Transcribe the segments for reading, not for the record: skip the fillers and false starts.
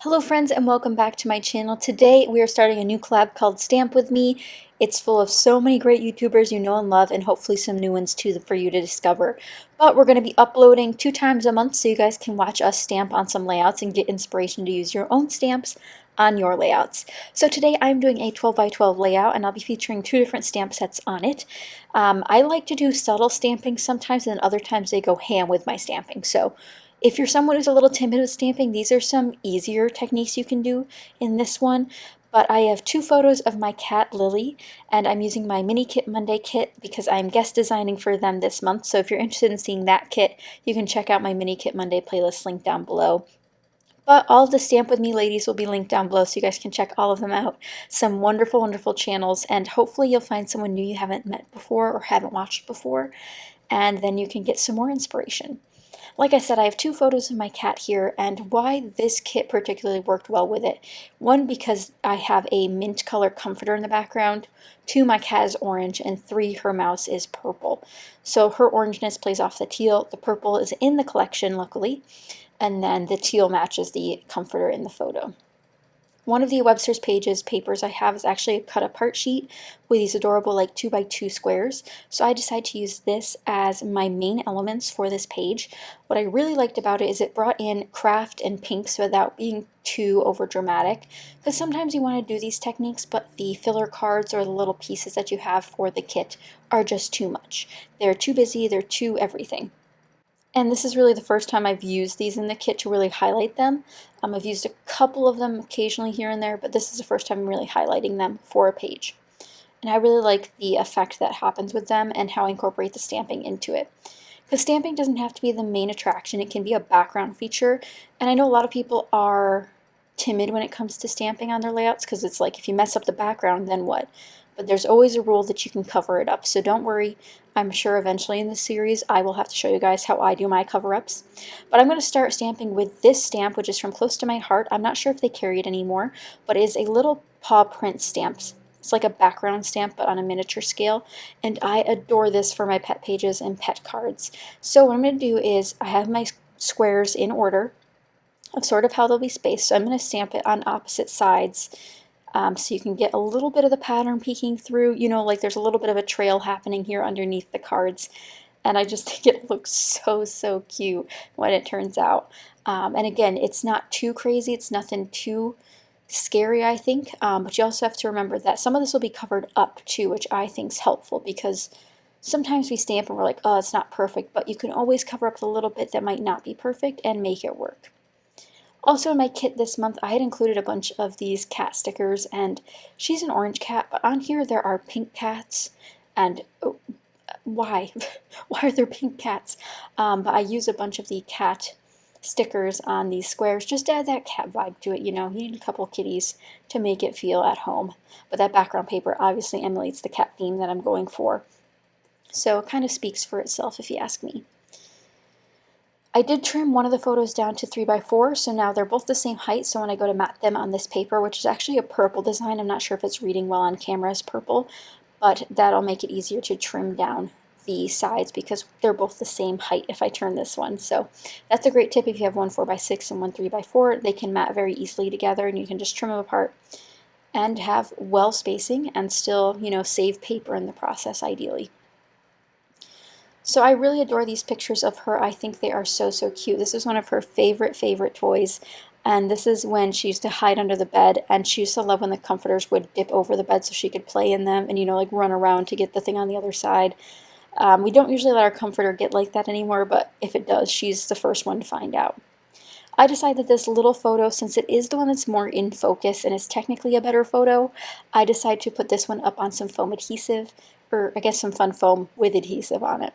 Hello friends and welcome back to my channel. Today we are starting a new collab called Stamp With Me. It's full of so many great YouTubers you know and love, and hopefully some new ones too for you to discover. But we're going to be uploading 2 times a month so you guys can watch us stamp on some layouts and get inspiration to use your own stamps on your layouts. So today I'm doing a 12 by 12 layout and I'll be featuring 2 different stamp sets on it. I like to do subtle stamping sometimes, and then other times they go ham with my stamping. So if you're someone who's a little timid with stamping, these are some easier techniques you can do in this one. But I have 2 photos of my cat Lily, and I'm using my Mini Kit Monday kit because I'm guest designing for them this month. So if you're interested in seeing that kit, you can check out my Mini Kit Monday playlist link down below. But all of the Stamp With Me ladies will be linked down below so you guys can check all of them out. Some wonderful, wonderful channels, and hopefully you'll find someone new you haven't met before or haven't watched before, and then you can get some more inspiration. Like I said, I have 2 photos of my cat here, and why this kit particularly worked well with it. 1, because I have a mint color comforter in the background. 2, my cat is orange, and 3, her mouse is purple. So her orangeness plays off the teal. The purple is in the collection, luckily, and then the teal matches the comforter in the photo. One of the Webster's Pages papers I have is actually a cut apart sheet with these adorable like 2x2 squares. So I decided to use this as my main elements for this page. What I really liked about it is it brought in craft and pinks without being too over dramatic. Because sometimes you want to do these techniques, but the filler cards or the little pieces that you have for the kit are just too much. They're too busy, they're too everything. And this is really the first time I've used these in the kit to really highlight them. I've used a couple of them occasionally here and there, but this is the first time I'm really highlighting them for a page. And I really like the effect that happens with them and how I incorporate the stamping into it. Because stamping doesn't have to be the main attraction, it can be a background feature. And I know a lot of people are timid when it comes to stamping on their layouts because it's like if you mess up the background, then what? But there's always a rule that you can cover it up, so don't worry. I'm sure eventually in this series I will have to show you guys how I do my cover-ups. But I'm going to start stamping with this stamp, which is from Close to My Heart. I'm not sure if they carry it anymore, but it is a little paw print stamp. It's like a background stamp, but on a miniature scale, and I adore this for my pet pages and pet cards. So what I'm going to do is I have my squares in order of sort of how they'll be spaced, so I'm going to stamp it on opposite sides. So you can get a little bit of the pattern peeking through, you know, like there's a little bit of a trail happening here underneath the cards. And I just think it looks so, so cute when it turns out. And again, it's not too crazy, it's nothing too scary, I think, but you also have to remember that some of this will be covered up too, which I think is helpful because sometimes we stamp and we're like, oh, it's not perfect, but you can always cover up the little bit that might not be perfect and make it work. Also in my kit this month, I had included a bunch of these cat stickers, and she's an orange cat, but on here there are pink cats, and why? Why are there pink cats? But I use a bunch of the cat stickers on these squares just to add that cat vibe to it, you know. You need a couple kitties to make it feel at home. But that background paper obviously emulates the cat theme that I'm going for. So it kind of speaks for itself if you ask me. I did trim one of the photos down to 3x4, so now they're both the same height, so when I go to mat them on this paper, which is actually a purple design, I'm not sure if it's reading well on camera as purple, but that'll make it easier to trim down the sides because they're both the same height if I turn this one. So that's a great tip if you have one 4x6 and one 3x4. They can mat very easily together and you can just trim them apart and have well spacing and still, you know, save paper in the process ideally. So I really adore these pictures of her. I think they are so, so cute. This is one of her favorite toys. And this is when she used to hide under the bed, and she used to love when the comforters would dip over the bed so she could play in them and, you know, like run around to get the thing on the other side. We don't usually let our comforter get like that anymore, but if it does, she's the first one to find out. I decided that this little photo, since it is the one that's more in focus and is technically a better photo, I decided to put this one up on some foam adhesive, or I guess some fun foam with adhesive on it.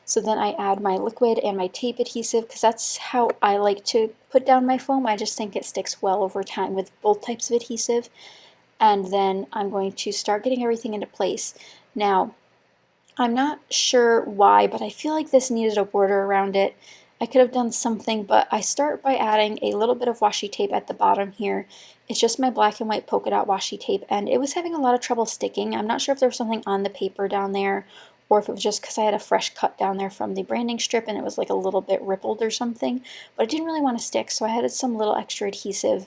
So then I add my liquid and my tape adhesive because that's how I like to put down my foam. I just think it sticks well over time with both types of adhesive. And then I'm going to start getting everything into place. Now, I'm not sure why, but I feel like this needed a border around it. I could have done something, but I start by adding a little bit of washi tape at the bottom here. It's just my black and white polka dot washi tape, and it was having a lot of trouble sticking. I'm not sure if there was something on the paper down there, or if it was just because I had a fresh cut down there from the branding strip and it was like a little bit rippled or something, but it didn't really want to stick, so I added some little extra adhesive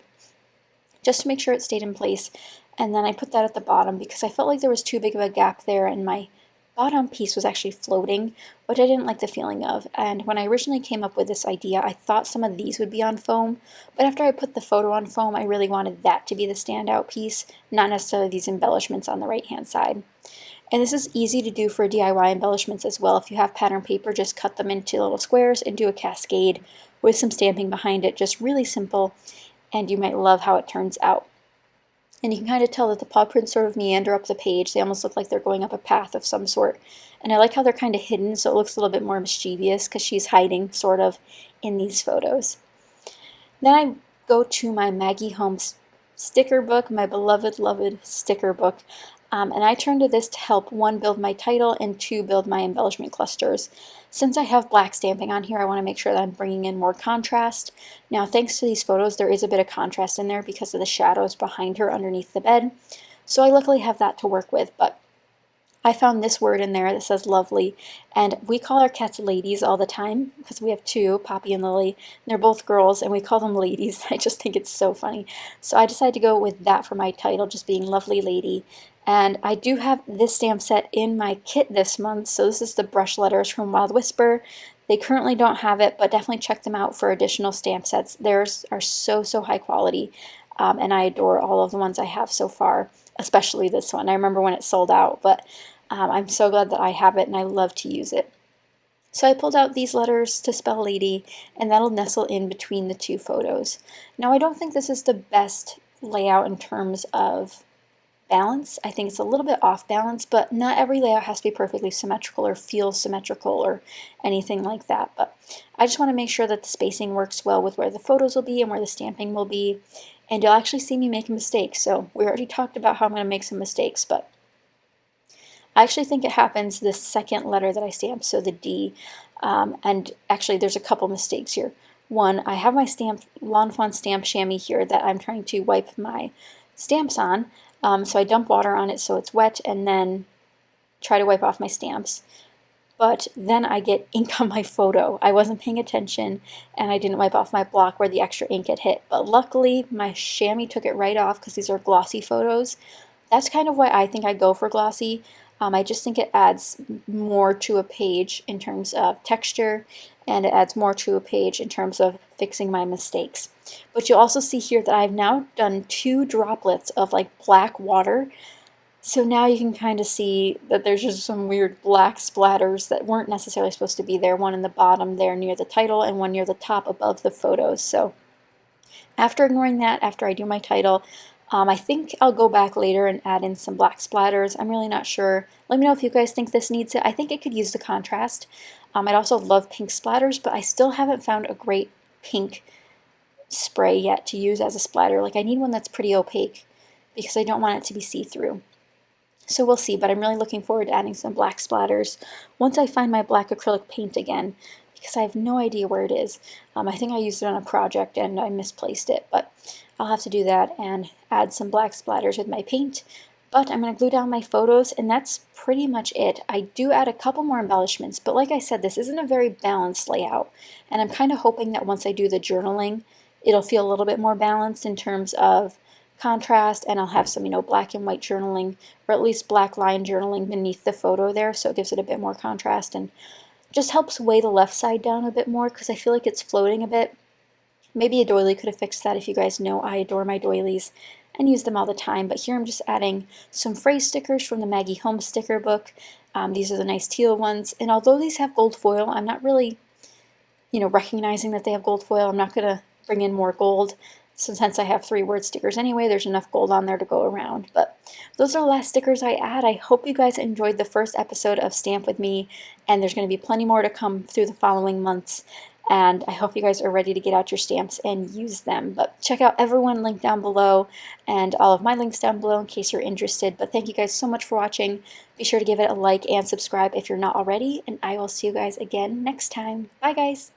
just to make sure it stayed in place. And then I put that at the bottom because I felt like there was too big of a gap there and my bottom piece was actually floating, which I didn't like the feeling of. And when I originally came up with this idea, I thought some of these would be on foam, but after I put the photo on foam, I really wanted that to be the standout piece, not necessarily these embellishments on the right hand side. And this is easy to do for DIY embellishments as well. If you have pattern paper, just cut them into little squares and do a cascade with some stamping behind it, just really simple, and you might love how it turns out. And you can kind of tell that the paw prints sort of meander up the page. They almost look like they're going up a path of some sort. And I like how they're kind of hidden, so it looks a little bit more mischievous because she's hiding sort of in these photos. Then I go to my Maggie Holmes sticker book, my beloved sticker book. And I turn to this to help, 1, build my title, and 2, build my embellishment clusters. Since I have black stamping on here, I want to make sure that I'm bringing in more contrast. Now, thanks to these photos, there is a bit of contrast in there because of the shadows behind her underneath the bed. So I luckily have that to work with, but I found this word in there that says lovely, and we call our cats ladies all the time because we have 2, Poppy and Lily, and they're both girls, and we call them ladies. I just think it's so funny. So I decided to go with that for my title, just being lovely lady. And I do have this stamp set in my kit this month, so this is the brush letters from Wild Whisper. They currently don't have it, but definitely check them out for additional stamp sets. Theirs are so high quality, and I adore all of the ones I have so far, especially this one. I remember when it sold out, but I'm so glad that I have it and I love to use it. So I pulled out these letters to spell lady, and that'll nestle in between the 2 photos. Now, I don't think this is the best layout in terms of balance. I think it's a little bit off balance, but not every layout has to be perfectly symmetrical or feel symmetrical or anything like that. But I just want to make sure that the spacing works well with where the photos will be and where the stamping will be. And you'll actually see me make a mistake. So we already talked about how I'm going to make some mistakes, but I actually think it happens the second letter that I stamped, so the D. And actually there's a couple mistakes here. One, I have my Lawn Fawn stamp chamois here that I'm trying to wipe my stamps on. So I dump water on it so it's wet and then try to wipe off my stamps. But then I get ink on my photo. I wasn't paying attention and I didn't wipe off my block where the extra ink had hit. But luckily my chamois took it right off because these are glossy photos. That's kind of why I think I go for glossy. I just think it adds more to a page in terms of texture, and it adds more to a page in terms of fixing my mistakes. But you'll also see here that I've now done 2 droplets of like black water. So now you can kind of see that there's just some weird black splatters that weren't necessarily supposed to be there. One in the bottom there near the title and one near the top above the photos. So after ignoring that, after I do my title, I think I'll go back later and add in some black splatters. I'm really not sure. Let me know if you guys think this needs it. I think it could use the contrast. I'd also love pink splatters, but I still haven't found a great pink spray yet to use as a splatter. Like, I need one that's pretty opaque because I don't want it to be see-through. So we'll see, but I'm really looking forward to adding some black splatters once I find my black acrylic paint again, because I have no idea where it is. I think I used it on a project and I misplaced it, but I'll have to do that and add some black splatters with my paint. But I'm going to glue down my photos, and that's pretty much it. I do add a couple more embellishments, but like I said, this isn't a very balanced layout, and I'm kind of hoping that once I do the journaling, it'll feel a little bit more balanced in terms of contrast, and I'll have some, black and white journaling, or at least black line journaling beneath the photo there, so it gives it a bit more contrast and just helps weigh the left side down a bit more because I feel like it's floating a bit. Maybe a doily could have fixed that. If you guys know, I adore my doilies and use them all the time, but here I'm just adding some phrase stickers from the Maggie Holmes sticker book. These are the nice teal ones, and although these have gold foil, I'm not really, recognizing that they have gold foil. I'm not going to bring in more gold. So since I have 3 word stickers anyway, there's enough gold on there to go around. But those are the last stickers I add. I hope you guys enjoyed the first episode of Stamp With Me, and there's going to be plenty more to come through the following months. And I hope you guys are ready to get out your stamps and use them. But check out everyone linked down below and all of my links down below in case you're interested. But thank you guys so much for watching. Be sure to give it a like and subscribe if you're not already. And I will see you guys again next time. Bye, guys.